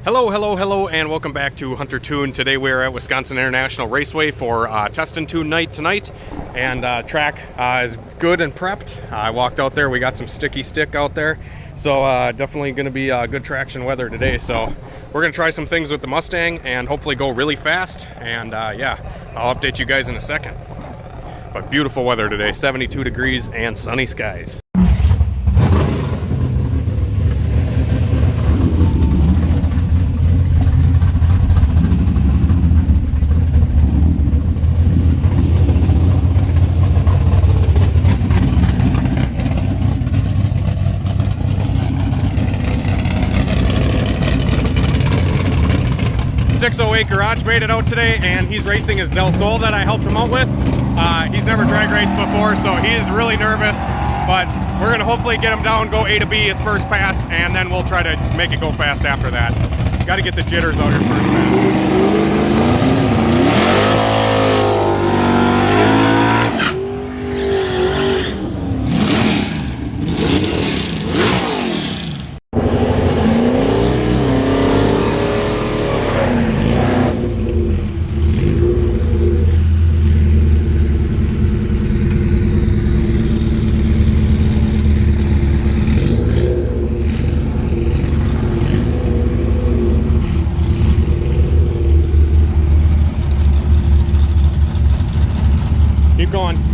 Hello, and welcome back to HunterTuned. Today we're at Wisconsin International Raceway for test and tune night tonight, and track is good and prepped. I walked out there, we got some sticky stick out there, so definitely going to be good traction weather today. So we're going to try some things with the Mustang and hopefully go really fast, and yeah, I'll update you guys in a second. But beautiful weather today, 72 degrees and sunny skies. 608 Garage made it out today, and he's racing his Del Sol that I helped him out with. He's never drag raced before, so he's really nervous, but we're gonna hopefully get him down, go A to B his first pass, and then we'll try to make it go fast after that. Got to get the jitters out here first pass.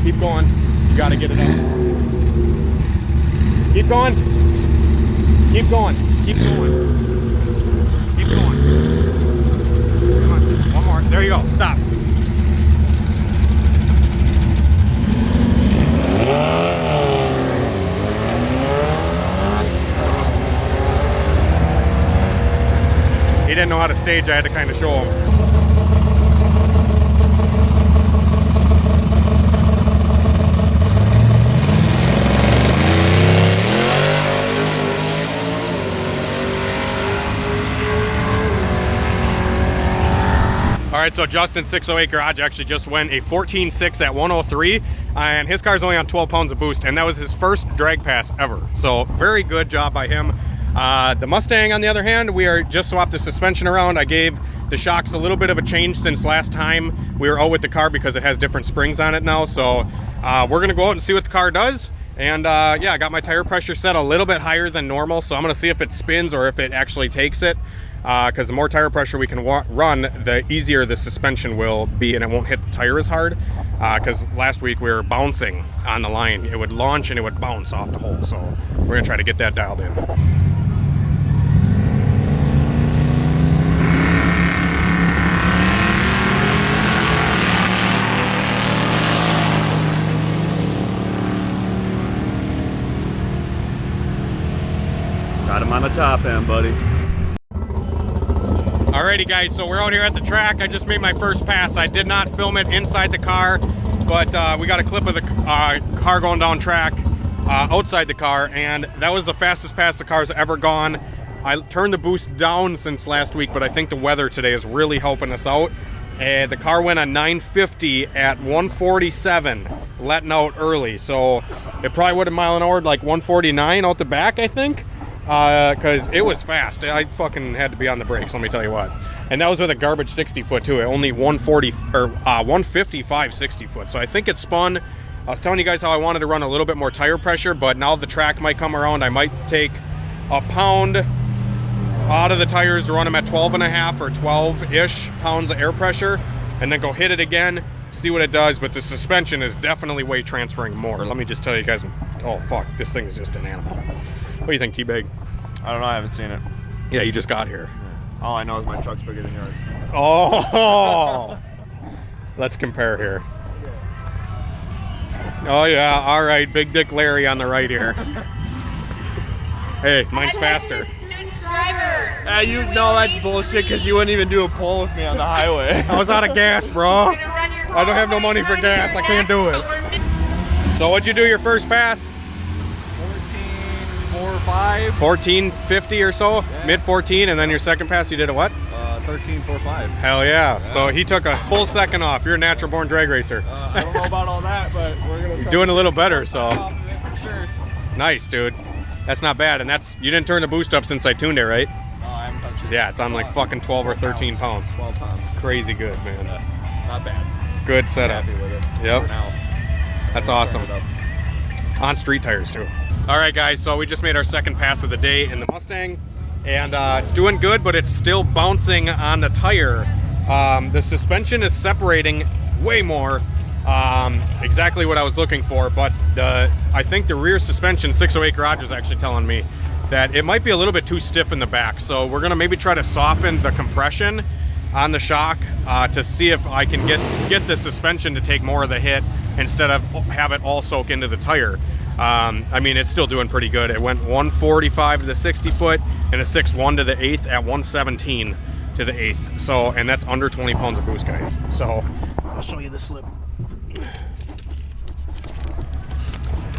Keep going. You gotta get it up. Keep going. Keep going. Keep going. Keep going. Come on. One more. There you go. Stop. He didn't know how to stage. I had to kind of show him. All right, so Justin 608 Garage actually just went a 14.6 at 103, and his car's only on 12 pounds of boost, and that was his first drag pass ever. So very good job by him. The Mustang, on the other hand, we are just swapped the suspension around. I gave the shocks a little bit of a change since last time we were out with the car because it has different springs on it now. So we're gonna go out and see what the car does. And yeah, I got my tire pressure set a little bit higher than normal, so I'm gonna see if it spins or if it actually takes it. Because the more tire pressure we can run, the easier the suspension will be, and it won't hit the tire as hard. Because last week we were bouncing on the line. It would launch and it would bounce off the hole. So we're gonna try to get that dialed in. Got him on the top end, buddy. Alrighty guys, so we're out here at the track. I just made my first pass. I did not film it inside the car, but we got a clip of the car going down track outside the car, and that was the fastest pass the car's ever gone. I turned the boost down since last week, but I think the weather today is really helping us out. The car went on 950 at 147, letting out early, so it probably would have mile an hour like 149 out the back, I think. Because it was fast. I fucking had to be on the brakes, let me tell you what. And that was with a garbage 60 foot too. It only 140 or 155 60 foot. So I think it spun. I was telling you guys how I wanted to run a little bit more tire pressure, but now the track might come around. I might take a pound out of the tires to run them at 12.5 or 12-ish pounds of air pressure, and then go hit it again, see what it does. But the suspension is definitely weight transferring more. Let me just tell you guys, oh fuck, this thing is just an animal. What do you think, T-Bag? I don't know, I haven't seen it. Yeah, you just got here. All I know is my truck's bigger than yours. Oh! Let's compare here. Oh yeah, all right, Big Dick Larry on the right here. Hey, mine's faster. You know that's bullshit, because you wouldn't even do a pull with me on the highway. I was out of gas, bro. I don't have no money for gas, I can't do it. So what'd you do your first pass? 14.45. 14.50 or so, yeah. Mid 14, and then your second pass you did a what? 13.45. Hell yeah. So he took a full second off. You're a natural born drag racer. I don't know about all that, but we're gonna. You're doing a little better, so. For sure. Nice, dude. That's not bad, and that's, you didn't turn the boost up since I tuned it, right? No, I haven't touched Yeah, it's on like fucking 12 or 13 pounds. 12 pounds. Crazy good, man. Not bad. Good setup. Happy with it. Yep. For now. That's awesome. On street tires too. All right, guys, so we just made our second pass of the day in the Mustang, and it's doing good, but it's still bouncing on the tire. The suspension is separating way more. Exactly what I was looking for, but I think the rear suspension, 608 Garage was actually telling me that it might be a little bit too stiff in the back. So we're gonna maybe try to soften the compression on the shock to see if I can get the suspension to take more of the hit instead of have it all soak into the tire. I mean, it's still doing pretty good. It went 145 to the 60 foot and a 6.1 to the 8th at 117 to the 8th. So, and that's under 20 pounds of boost, guys. So I'll show you the slip.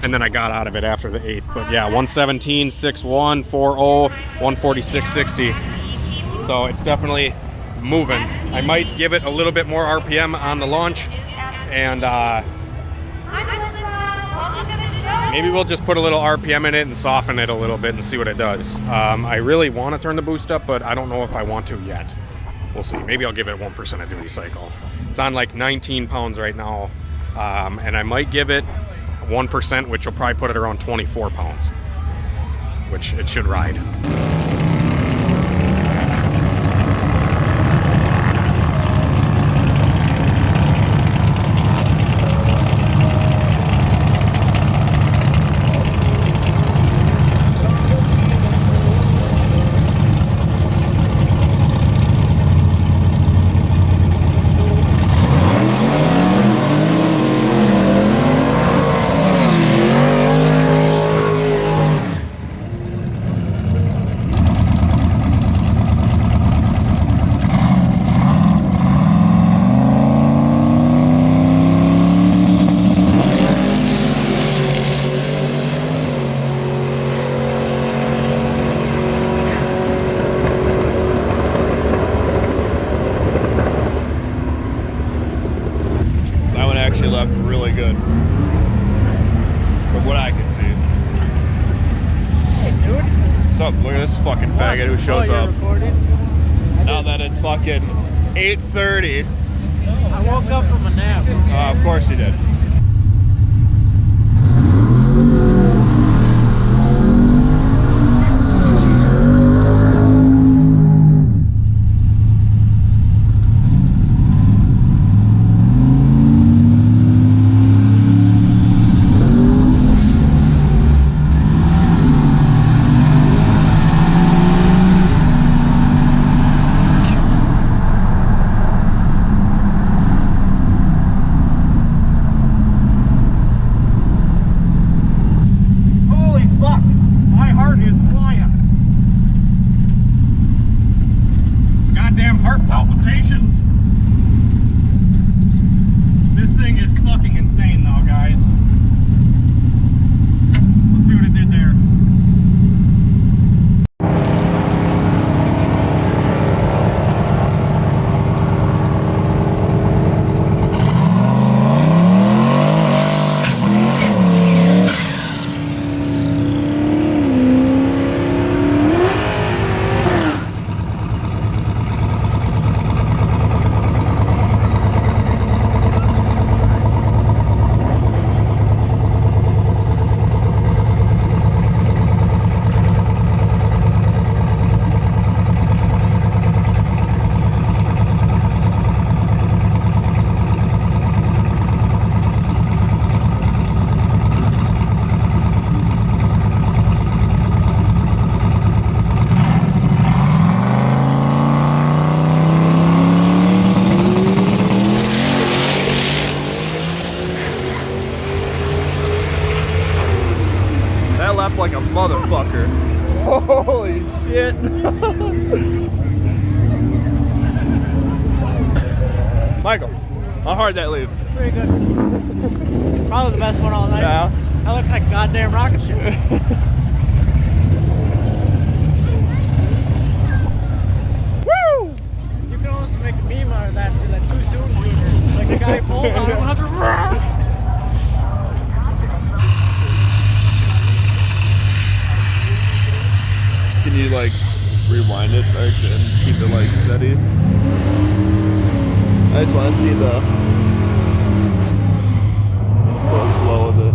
And then I got out of it after the 8th. But yeah, 117, 6.1, 4.0, 146.60. So it's definitely moving. I might give it a little bit more RPM on the launch, and maybe we'll just put a little RPM in it and soften it a little bit and see what it does. I really want to turn the boost up, but I don't know if I want to yet. We'll see. Maybe I'll give it 1% a duty cycle. It's on like 19 pounds right now, and I might give it 1%, which will probably put it around 24 pounds, which it should ride. Left really good from what I can see. Hey, dude. What's up? Look at this fucking faggot who shows up. Now that it's fucking 8:30. I woke up from a nap. Of course he did. Like a motherfucker. Holy shit. Michael, how hard that leave? Pretty good. Probably the best one all night. Yeah. I look like a goddamn rocket ship. Woo! You can almost make a meme out of that for that too soon shooter. Like the guy pulls on him and Can you like rewind it and it like steady. I just want to see the. Let's go slow with it.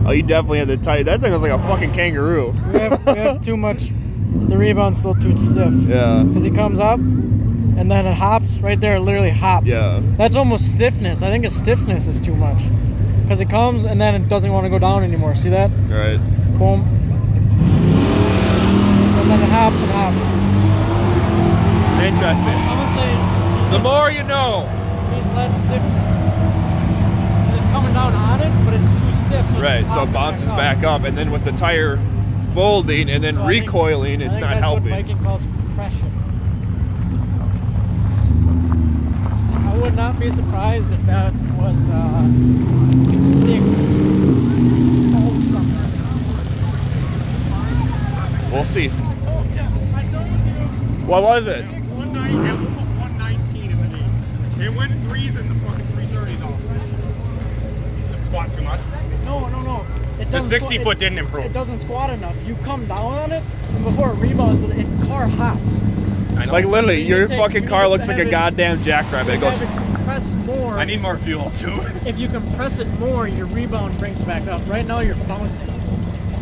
Oh, you definitely had to tighten. That thing was like a fucking kangaroo. We have too much. The rebound's still too stiff. Yeah. Because he comes up, and then it hops right there. It literally hops. Yeah. That's almost stiffness. I think his stiffness is too much. Because it comes and then it doesn't want to go down anymore. See that? Right. Boom. And then it hops and hops. Interesting. I'm gonna say The more you know. it needs less stiffness. And it's coming down on it, but it's too stiff. So Right. So it bounces back up, and then with the tire folding and then So recoiling, it's not helping. That's what biking calls compression. I would not be surprised if that was 6 something. We'll see. What was it? 190, almost 119 in the day. It went 3s in the fucking 330 though. It's a squat too much. No. It The doesn't 60 squat- foot didn't improve. It doesn't squat enough. You come down on it, and before it rebounds, it car hops. I know. Like literally, your You take- fucking you car need looks to like a have it- goddamn jackrabbit. It You goes. have it compress more. I need more fuel too. If you compress it more, your rebound brings back up. Right now, you're bouncing.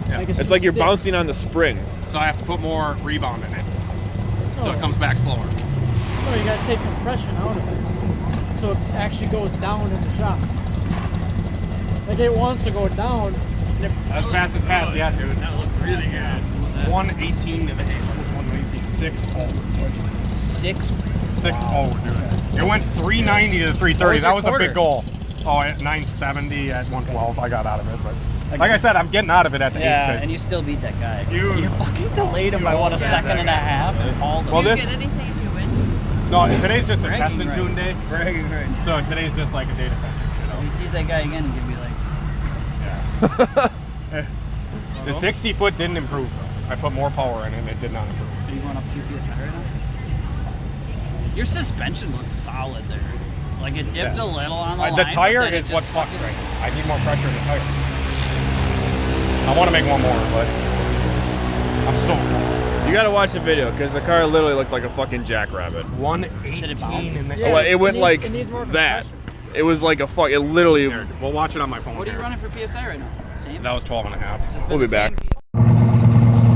Yeah. It's too like you're stiff. bouncing on the spring. So I have to put more rebound in it. So No. it comes back slower. No, you gotta take compression out of it, so it actually goes down in the shop. Like it wants to go down. And it, As fast as fast, yeah, dude. That looked really good. What was that? 118 in the day. Almost 119. 6-0. 6-0, dude. It went 390 to 330. That was a big goal. Oh, at 970 at 112, I got out of it. But like I said, I'm getting out of it at the Yeah, 8th. and you still beat that guy. You fucking delayed him by what, a second and a half? And hauled him. Well, Do you this- get anything if you win? no, today's just a Bragging test and tune day. rights. Bragging rights. So today's just like a day to test it, If he sees that guy again, he could be like, The 60 foot didn't improve. I put more power in it and it did not improve. are you going up 2 PSI right now? Your suspension looks solid there. Like it dipped a little on the line. The tire but then is it what's just fucked fucking- right now. I need more pressure in the tire. I want to make one more, but we'll see. I'm so close. You gotta watch the video because the car literally looked like a fucking jackrabbit. Did it 118 bounce? in the Yeah. It went needs- like it needs more that. compression. It was like a fuck. It literally. Here, we'll watch it on my phone. What are you here. running for PSI right now? Same? That was 12 and a half. It's just We'll been be the back. same PSI.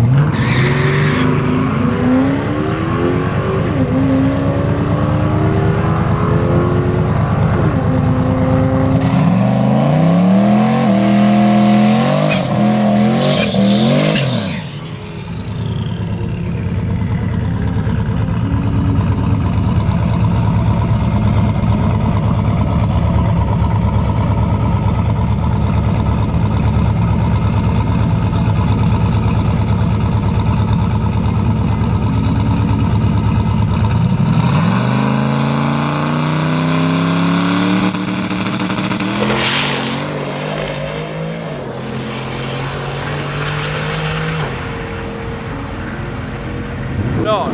No,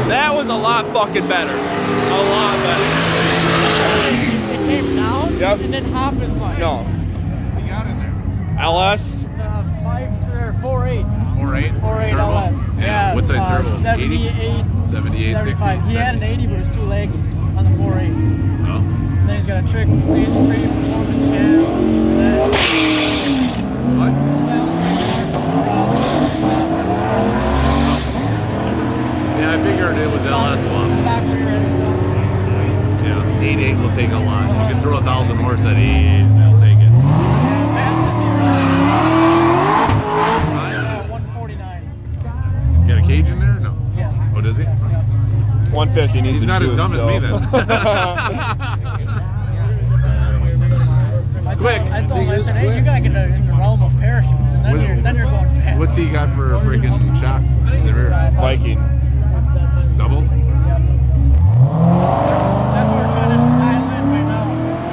that was a lot fucking better. A lot better. It came down Yep. and then hop as much. No. What's he got in there? LS. 4.8. 4.8? 4.8 Turbo? LS. Yeah. What size turbo? 78, 78, 75. He had an 80, but it was too laggy on the 4.8. Oh. And then he's got a trick stage 3 performance cam. What? Yeah, I figured it was LS swap. Stock rear end stuff. Yeah, 88 will take a lot. You can throw 1,000 horse at 88, they'll take it. Yeah, 149. Got a cage in there? No. Yeah. Oh, does he? 150 needs He's to not as shoot, dumb so. as me then. I quick. told him, I said, hey, you gotta get in the realm of parachutes, and then you're going fast. What's he got for freaking shocks in the rear? Viking. Doubles? Yep. That's where we're kind of dialed in right now.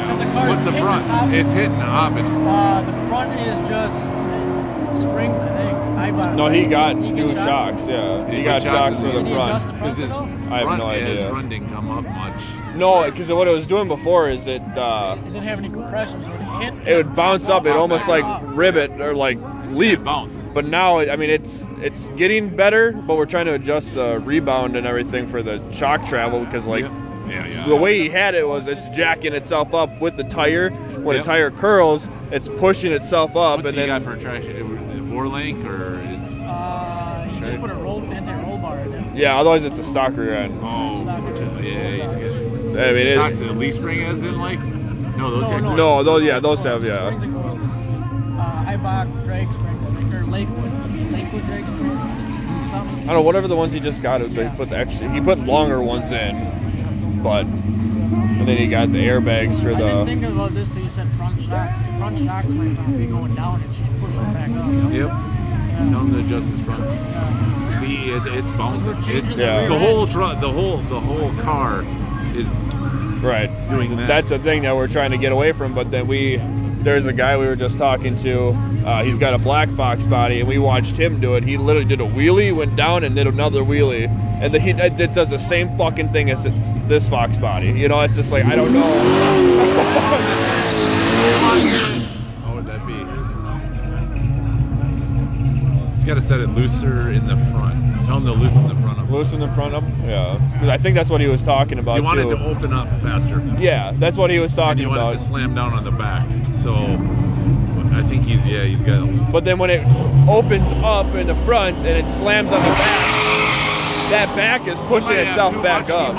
'Cause the car's What's the hitting front? up. It's hitting the hoppage. The front is just springs, I think. I bought it. No, he got He new gets shocks. Yeah, He he got got shocks shocks in for the- the Did he adjust the front. front Because his at all? I have front, no yeah, his idea. front didn't come up much. No, because what it was doing before is it It didn't have any compression, so it hit. would bounce up. It almost like ribbit or like leap. Bounce. But now, I mean, it's getting better, but we're trying to adjust the rebound and everything for the shock travel because, like, Yeah. the way he had it was it's jacking itself up with the tire. When Yep. the tire curls, it's pushing itself up. What's and he then got for a traction? 4 link or is? He just put a anti-roll bar in it. yeah, otherwise it's a stock rear end. Oh, yeah, he's good. I mean, Stocks a leaf spring as in like? No, those got No, those have, yeah. Springs and coils. Ibach drag springs, I think, or Lakewood drag springs. Something. I don't know, whatever the ones he just got, they put the extra. He put longer ones in, but and then he got the airbags for I didn't the. think about this till you said front shocks. Front shocks might not be going down; it's just pushing it back up. Yep. Tell him to adjust his fronts. See, it's bouncing. It's Yeah. the whole truck, the whole car is Right. doing that. That's the thing that we're trying to get away from. But then there's a guy we were just talking to. He's got a black fox body, and we watched him do it. He literally did a wheelie, went down, and did another wheelie, and it does the same fucking thing as this fox body. You know, it's just like I don't know. How would that be? He's got to set it looser in the front. Tell him to loosen the front up. Loosen the front up. Yeah, because I think that's what he was talking about. You want too. it to open up faster. Yeah, that's what he was And talking you want about. it to slam down on the back. So I think he's got. But then when it opens up in the front and it slams on the back, that back is pushing itself back up.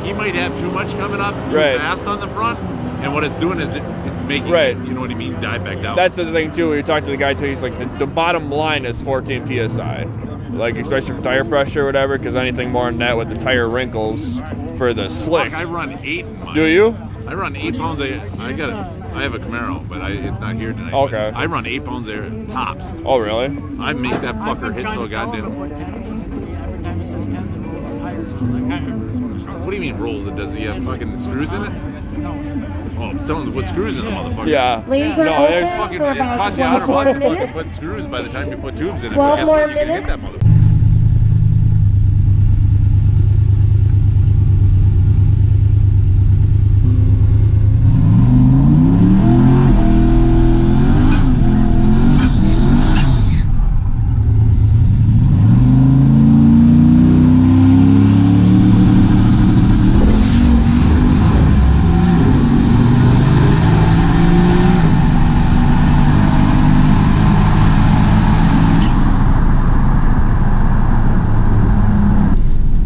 He might have too much coming up too Right. fast on the front, and what it's doing is it's making Right. it, you know what I mean, dive back down. That's the thing too. We talked to the guy too. He's like the bottom line is 14 psi, like especially for tire pressure or whatever. Because anything more than that with the tire wrinkles for the slicks. Fuck, I run 8 in mine. Do you? I run 8 pounds. I have a Camaro, but it's not here tonight. Okay. But I run 8 pounds there tops. Oh really? I make that I've fucker been hit trying so to tell him to goddamn. put 10 in, every time he says 10s, it rolls the tires. I'm like, What do you mean rolls it? Does he have fucking screws in it? no. Oh, tell him to put screws in the motherfucker. Yeah. Lanes No, are there's open Fucking, for it about costs you 12 $100 more to fucking minutes. put screws by the time you put tubes in it. 12 But guess more what? You can hit minutes. that motherfucker.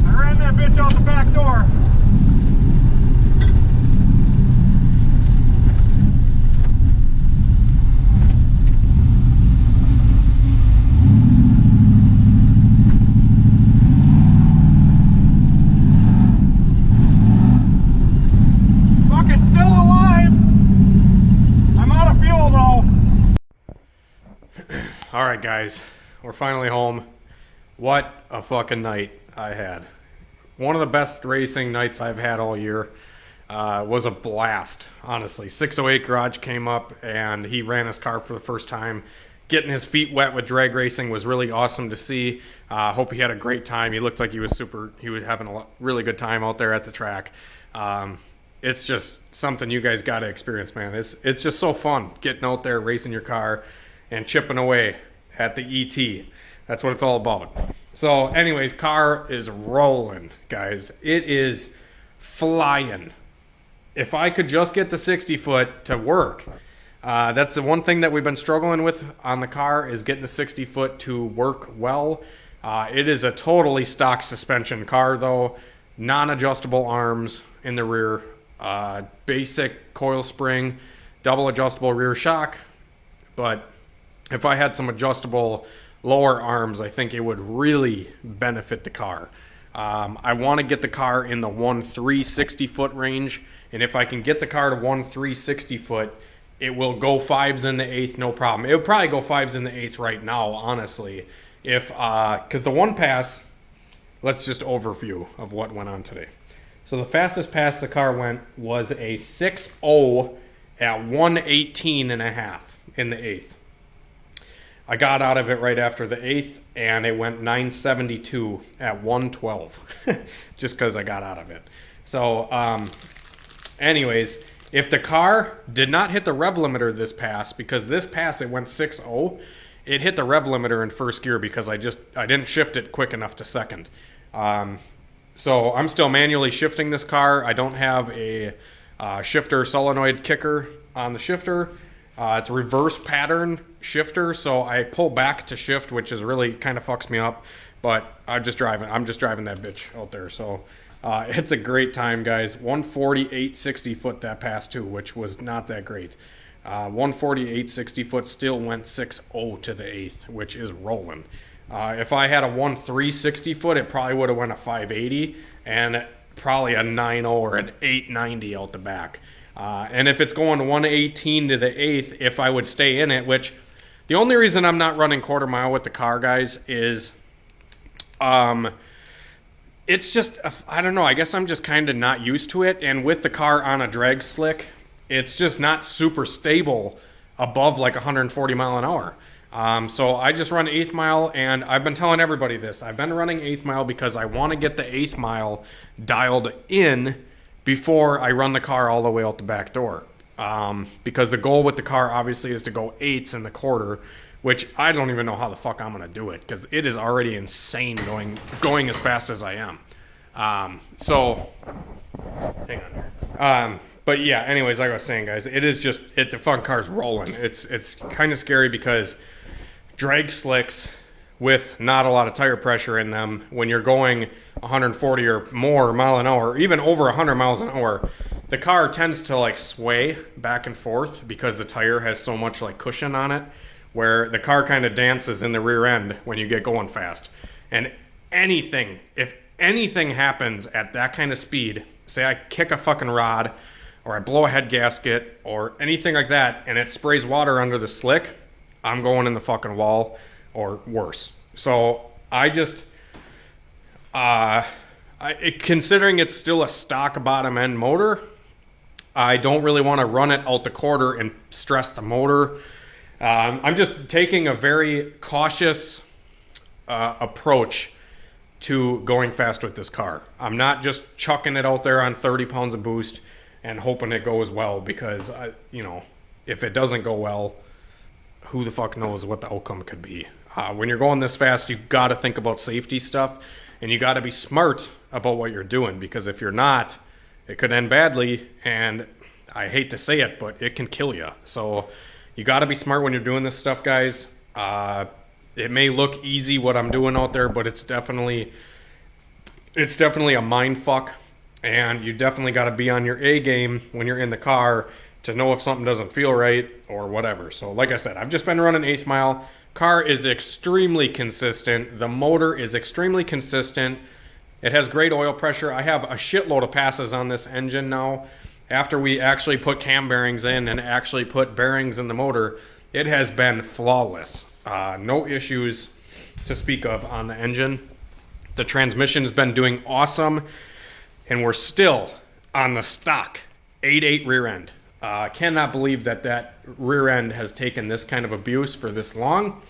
I ran that bitch out the back door. Fucking still alive. I'm out of fuel though. All right, guys, we're finally home. What a fucking night I had. One of the best racing nights I've had all year. Was a blast, honestly. 608 Garage came up and he ran his car for the first time. Getting his feet wet with drag racing was really awesome to see. Hope he had a great time. He looked like he was having a really good time out there at the track. It's just something you guys got to experience, man. It's just so fun getting out there, racing your car, and chipping away at the ET. That's what it's all about. So anyways, car is rolling, guys. It is flying. If I could just get the 60 foot to work, that's the one thing that we've been struggling with on the car is getting the 60 foot to work well. It is a totally stock suspension car though, non-adjustable arms in the rear, basic coil spring, double adjustable rear shock, but if I had some adjustable lower arms, I think it would really benefit the car. I want to get the car in the 1.360 foot range, and if I can get the car to 1.360 foot, it will go 5s in the 8th, no problem. It would probably go 5s in the 8th right now, honestly. Because the one pass, let's just overview of what went on today. So the fastest pass the car went was a 6.0 at 118.5 in the 8th. I got out of it right after the 8th, and it went 972 at 112, just because I got out of it. So, anyways, if the car did not hit the rev limiter this pass, because this pass it went 6.0, it hit the rev limiter in first gear because I didn't shift it quick enough to second. So I'm still manually shifting this car. I don't have a shifter solenoid kicker on the shifter. It's a reverse pattern shifter, so I pull back to shift, which is really kind of fucks me up. But I'm just driving that bitch out there. So it's a great time, guys. 148.60 foot that pass too, which was not that great. 148.60 foot still went 6.0 to the 8th, which is rolling. If I had a 1.360 foot, it probably would have went a 580 and probably a 9.0 or an 890 out the back. And if it's going 118 to the 8th, if I would stay in it, which the only reason I'm not running quarter mile with the car, guys, is it's just, I don't know, I guess I'm just kind of not used to it. And with the car on a drag slick, it's just not super stable above like 140 mile an hour. So I just run 8th mile, and I've been telling everybody this. I've been running 8th mile because I want to get the 8th mile dialed in before I run the car all the way out the back door. Because the goal with the car obviously is to go 8s in the quarter, which I don't even know how the fuck I'm going to do it, because it is already insane going as fast as I am. So, hang on. But yeah, anyways, like I was saying, guys, the fucking car's rolling. It's kind of scary because drag slicks with not a lot of tire pressure in them, when you're going 140 or more mile an hour, or even over 100 miles an hour, the car tends to like sway back and forth because the tire has so much like cushion on it, where the car kind of dances in the rear end when you get going fast. And if anything happens at that kind of speed, say I kick a fucking rod, or I blow a head gasket, or anything like that, and it sprays water under the slick, I'm going in the fucking wall, or worse. So I just, considering it's still a stock bottom end motor, I don't really want to run it out the quarter and stress the motor. I'm just taking a very cautious approach to going fast with this car. I'm not just chucking it out there on 30 pounds of boost and hoping it goes well, because if it doesn't go well, who the fuck knows what the outcome could be. When you're going this fast, you got to think about safety stuff, and you got to be smart about what you're doing, because if you're not, it could end badly, and I hate to say it, but it can kill you. So you got to be smart when you're doing this stuff, guys. It may look easy what I'm doing out there, but it's definitely a mind fuck. And you definitely got to be on your A game when you're in the car to know if something doesn't feel right or whatever. So like I said, I've just been running 8th mile. Car is extremely consistent. The motor is extremely consistent. It has great oil pressure. I have a shitload of passes on this engine now. After we actually put cam bearings in and actually put bearings in the motor, it has been flawless. No issues to speak of on the engine. The transmission has been doing awesome. And we're still on the stock 8.8 rear end. Cannot believe that rear end has taken this kind of abuse for this long.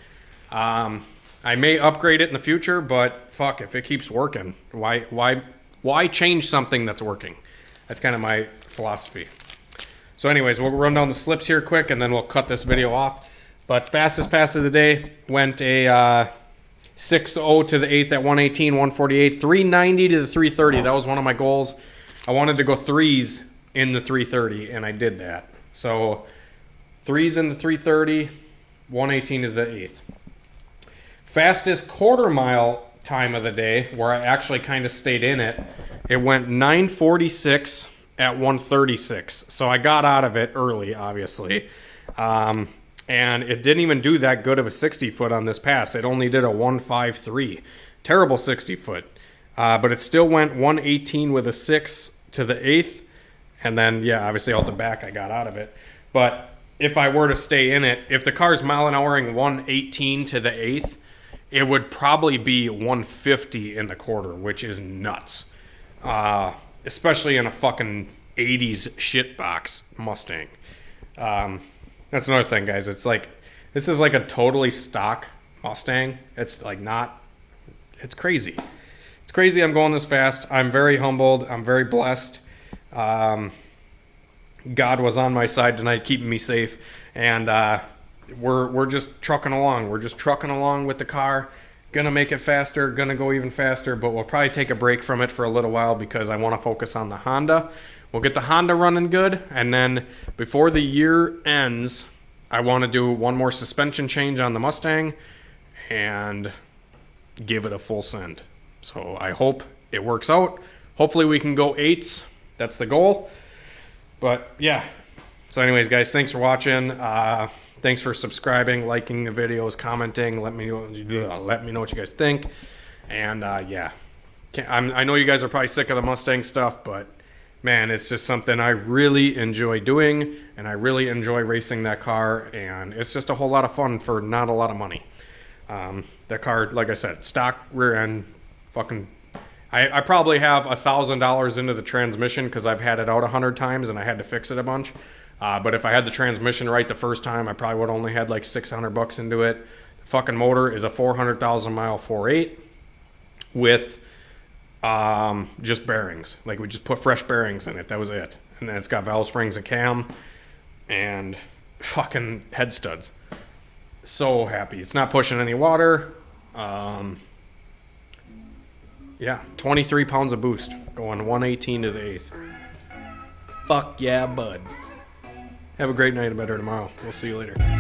I may upgrade it in the future, but fuck, if it keeps working, why change something that's working? That's kind of my philosophy. So anyways, we'll run down the slips here quick, and then we'll cut this video off. But fastest pass of the day went a 6.0 to the 8th at 118, 148, 390 to the 330. That was one of my goals. I wanted to go 3s in the 330, and I did that. So 3s in the 330, 118 to the 8th. Fastest quarter mile time of the day, where I actually kind of stayed in it, it went 9:46 at 136. So I got out of it early, obviously. And it didn't even do that good of a 60 foot on this pass. It only did a 153. Terrible 60 foot. But it still went 118 with a 6 to the 8th. And then, yeah, obviously out the back I got out of it. But if I were to stay in it, if the car's mile an houring 118 to the 8th, it would probably be 150 in the quarter, which is nuts. Especially in a fucking 80s shitbox Mustang. That's another thing, guys. It's like, this is like a totally stock Mustang. It's like not, it's crazy. It's crazy I'm going this fast. I'm very humbled. I'm very blessed. God was on my side tonight, keeping me safe. And we're just trucking along. We're just trucking along with the car. Gonna make it faster, gonna go even faster, but we'll probably take a break from it for a little while because I want to focus on the Honda. We'll get the Honda running good, and then before the year ends, I want to do one more suspension change on the Mustang and give it a full send. So I hope it works out. Hopefully we can go 8s. That's the goal. But yeah. So anyways, guys, thanks for watching. Thanks for subscribing, liking the videos, commenting. Let me know what you guys think. And yeah, I know you guys are probably sick of the Mustang stuff, but man, it's just something I really enjoy doing, and I really enjoy racing that car, and it's just a whole lot of fun for not a lot of money. That car, like I said, stock rear end, fucking. I probably have $1,000 into the transmission because I've had it out 100 times and I had to fix it a bunch. But if I had the transmission right the first time, I probably would have only had like $600 into it. The fucking motor is a 400,000 mile 4.8 with just bearings. Like we just put fresh bearings in it. That was it. And then it's got valve springs and cam and fucking head studs. So happy. It's not pushing any water. Yeah, 23 pounds of boost, going 118 to the 8th. Fuck yeah, bud. Have a great night and better tomorrow. We'll see you later.